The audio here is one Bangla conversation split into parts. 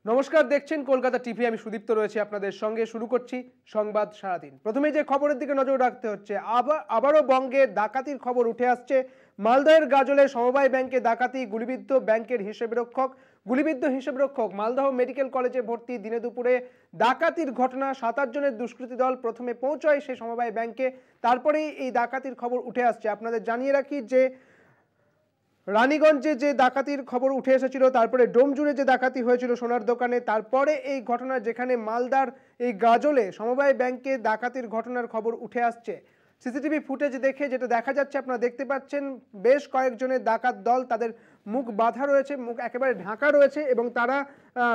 নমস্কার, দেখছেন কলকাতা টিভি। আমি সুদীপ্ত রয়েছে আপনাদের সঙ্গে। শুরু করছি সংবাদ সারাদিন। প্রথমেই যে খবরের দিকে নজর রাখতে হচ্ছে, আবারও বঙ্গে ডাকাতির খবর উঠে আসছে। মালদহের গাজলে সমবায় ব্যাংকে ডাকাতি, গুলিবিদ্ধ ব্যাংকের হিসেবরক্ষক। গুলিবিদ্ধ হিসেবরক্ষক মালদহ মেডিকেল কলেজে ভর্তি। দিনে দুপুরে ডাকাতির ঘটনা। 7-8 জনের দুষ্কৃতী দল প্রথমে পৌঁছয় সেই সমবায় ব্যাংকে, তারপরেই এই ডাকাতির খবর উঠে আসছে। আপনাদের জানিয়ে রাখি যে রানীগঞ্জে যে ডাকাতির খবর উঠে এসেছিল, তারপরে ডোমজুড়ে যে ডাকাতি হয়েছিল সোনার দোকানে, তারপরে এই ঘটনা যেখানে মালদার এই গাজলে সমবায় ব্যাংকে ডাকাতির ঘটনার খবর উঠে আসছে। সিসিটিভি ফুটেজ দেখে যেটা দেখা যাচ্ছে, আপনারা দেখতে পাচ্ছেন বেশ কয়েকজনের ডাকাত দল, তাদের মুখ বাঁধা রয়েছে, মুখ একেবারে ঢাকা রয়েছে এবং তারা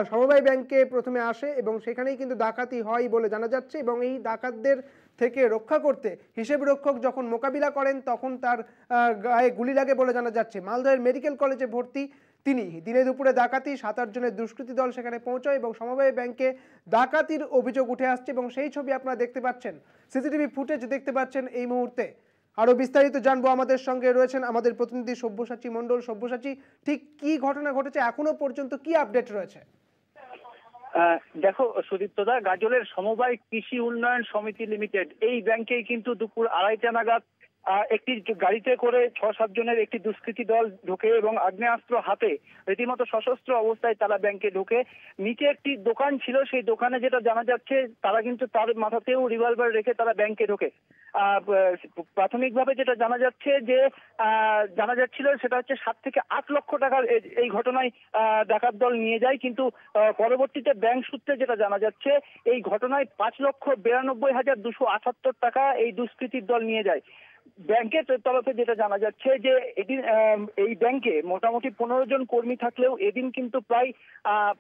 সমবায় ব্যাংকে প্রথমে আসে এবং সেখানেই কিন্তু ডাকাতি হয় বলে জানা যাচ্ছে। এবং এই ডাকাতদের থেকে রক্ষা করতে হিসেবরক্ষক যখন মোকাবিলা করেন তখন তার গায়ে গুলি লাগে বলে জানা যাচ্ছে। মালদহের মেডিকেল কলেজে ভর্তি তিনি। দিনে দুপুরে ডাকাতি, 7-8 জনের দুষ্কৃতী দল সেখানে পৌঁছয় এবং সমবায় ব্যাংকে ডাকাতির অভিযোগ উঠে আসছে এবং সেই ছবি আপনারা দেখতে পাচ্ছেন, সিসিটিভি ফুটেজ দেখতে পাচ্ছেন এই মুহূর্তে। আরো বিস্তারিত জানবো, আমাদের সঙ্গে রয়েছেন আমাদের প্রতিনিধি সব্যসাচী মণ্ডল। সব্যসাচী, ঠিক কি ঘটনা ঘটেছে, এখনো পর্যন্ত কি আপডেট রয়েছে? দেখো সুদীপ্তদা, গাজলের সমবায় কৃষি উন্নয়ন সমিতি লিমিটেড এই ব্যাংকেই কিন্তু দুপুর 2:30 নাগাদ একটি গাড়িতে করে 6-7 জনের একটি দুষ্কৃতী দল ঢোকে এবং আগ্নেয়াস্ত্র হাতে রীতিমতো সশস্ত্র অবস্থায় তারা ব্যাংকে ঢোকে। নিচে একটি দোকান ছিল, সেই দোকানে যেটা জানা যাচ্ছে তারা কিন্তু তার মাথাতেও রিভলভার রেখে তারা ব্যাংকে ঢোকে। প্রাথমিকভাবে যেটা জানা যাচ্ছে যে জানা যাচ্ছিল সেটা হচ্ছে 7 থেকে 8 লক্ষ টাকার এই ঘটনায় ডাকাত দল নিয়ে যায়, কিন্তু পরবর্তীতে ব্যাংক সূত্রে যেটা জানা যাচ্ছে এই ঘটনায় 5,92,278 টাকা এই দুষ্কৃতীর দল নিয়ে যায়। ব্যাংকের তরফে যেটা জানা যাচ্ছে যে এদিন এই ব্যাংকে মোটামুটি 15 জন কর্মী থাকলেও এদিন কিন্তু প্রায়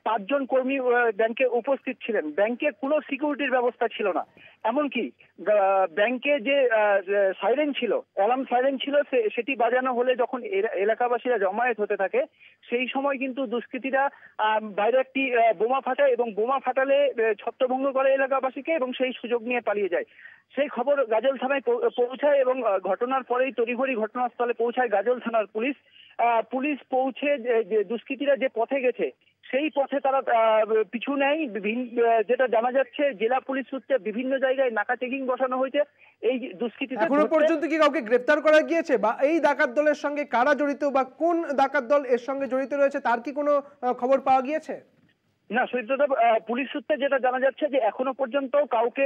5 জন কর্মী ব্যাংকে উপস্থিত ছিলেন। ব্যাংকে কোনো সিকিউরিটির ব্যবস্থা ছিল না, এমনকি ব্যাংকে যে সাইরেন ছিল, অ্যালার্ম সাইরেন ছিল, সেটি বাজানো হলে যখন এলাকাবাসীরা জমায়েত হতে থাকে সেই সময় কিন্তু দুষ্কৃতীরা বাইরে একটি বোমা ফাটায় এবং বোমা ফাটালে ছত্রভঙ্গ করে এলাকাবাসীকে এবং সেই সুযোগ নিয়ে পালিয়ে যায়। সেই খবর গাজল থানায় পৌঁছায় এবং ঘটনার পরেই তড়িঘড়ি ঘটনাস্থলে পৌঁছায় গাজল থানার পুলিশ। পুলিশ পৌঁছে যে দুষ্কৃতীরা যে পথে গেছে সেই পথে তারা পিছু নেয়। যেটা জানা যাচ্ছে জেলা পুলিশ সূত্রে বিভিন্ন জায়গায় নাকা চেকিং বসানো হয়েছে। এই দুষ্কৃতীদের এখনো পর্যন্ত কি কাউকে গ্রেফতার করা গিয়েছে, বা এই ডাকাত দলের সঙ্গে কারা জড়িত বা কোন ডাকাত দল এর সঙ্গে জড়িত রয়েছে তার কি কোনো খবর পাওয়া গিয়েছে? না সুদীপ্তদা, পুলিশ সূত্রে যেটা জানা যাচ্ছে যে এখনো পর্যন্ত কাউকে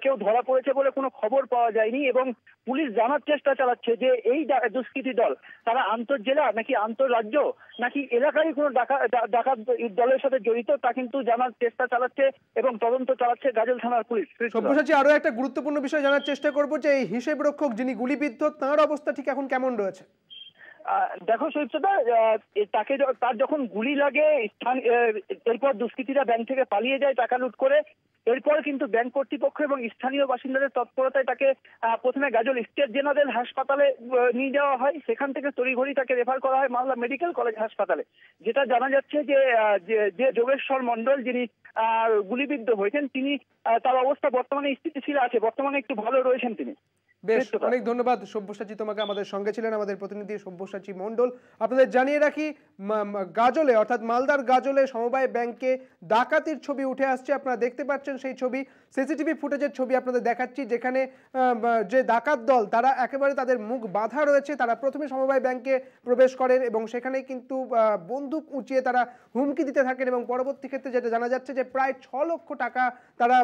কেউ ধরা পড়েছে বলে কোনো খবর পাওয়া যায়নি এবং পুলিশ জানার চেষ্টা চালাচ্ছে যে এই দুষ্কৃতী দল তারা আন্তঃজেলা নাকি আন্তঃরাজ্য নাকি এলাকায় কোনো ডাকাত দলের সাথে জড়িত তা কিন্তু জানার চেষ্টা চালাচ্ছে এবং তদন্ত চালাচ্ছে গাজল থানার পুলিশ। সব্যসাচী, আরো একটা গুরুত্বপূর্ণ বিষয় জানার চেষ্টা করবো যে এই হিসেব রক্ষক যিনি গুলিবিদ্ধ তার অবস্থা ঠিক এখন কেমন রয়েছে? দেখো সুদীপ্তদা, তার যখন গুলি লাগে এরপর দুষ্কৃতীরা ব্যাংক থেকে পালিয়ে যায় টাকা লুট করে। এরপর কিন্তু ব্যাংক কর্তৃপক্ষ এবং স্থানীয় বাসিন্দাদের তৎপরতায় তাকে প্রথমে গাজল স্টেট জেনারেল হাসপাতালে নিয়ে যাওয়া হয়। সেখান থেকে তড়িঘড়ি তাকে রেফার করা হয় মালদা মেডিকেল কলেজ হাসপাতালে। যেটা জানা যাচ্ছে যে যোগেশ্বর মণ্ডল যিনি গুলিবিদ্ধ হয়েছেন তিনি তার অবস্থা বর্তমানে স্থিতিশীল আছে, বর্তমানে একটু ভালো রয়েছেন তিনি। বেশ, অনেক ধন্যবাদ সব্যসাচী, তোমাকে। আমাদের সঙ্গে ছিলেন আমাদের প্রতিনিধি সব্যসাচী মণ্ডল। আপনাদের জানিয়ে রাখি, গাজলে অর্থাৎ মালদার গাজলে সমবায় ব্যাংকে ডাকাতির ছবি উঠে আসছে। আপনারা দেখতে পাচ্ছেন সেই ছবি, সিসিটিভি ফুটেজের ছবি আপনাদের দেখাচ্ছি, যেখানে যে ডাকাত দল তারা একেবারে তাদের মুখ বাঁধা রয়েছে। তারা প্রথমে সমবায় ব্যাংকে প্রবেশ করেন এবং সেখানে কিন্তু বন্দুক উঁচিয়ে তারা হুমকি দিতে থাকেন এবং পরবর্তী ক্ষেত্রে যেটা জানা যাচ্ছে যে প্রায় 6 লক্ষ টাকা তারা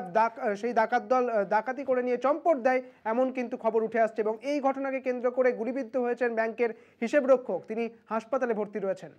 সেই ডাকাত দল ডাকাতি করে নিয়ে চম্পট দেয়, এমন কিন্তু খবর উঠে আসছে। এবং এই ঘটনাকে কেন্দ্র করে গুলিবিদ্ধ হয়েছেন ব্যাংকের হিসেবরক্ষক, তিনি হাসপাতালে ভর্তি রয়েছেন।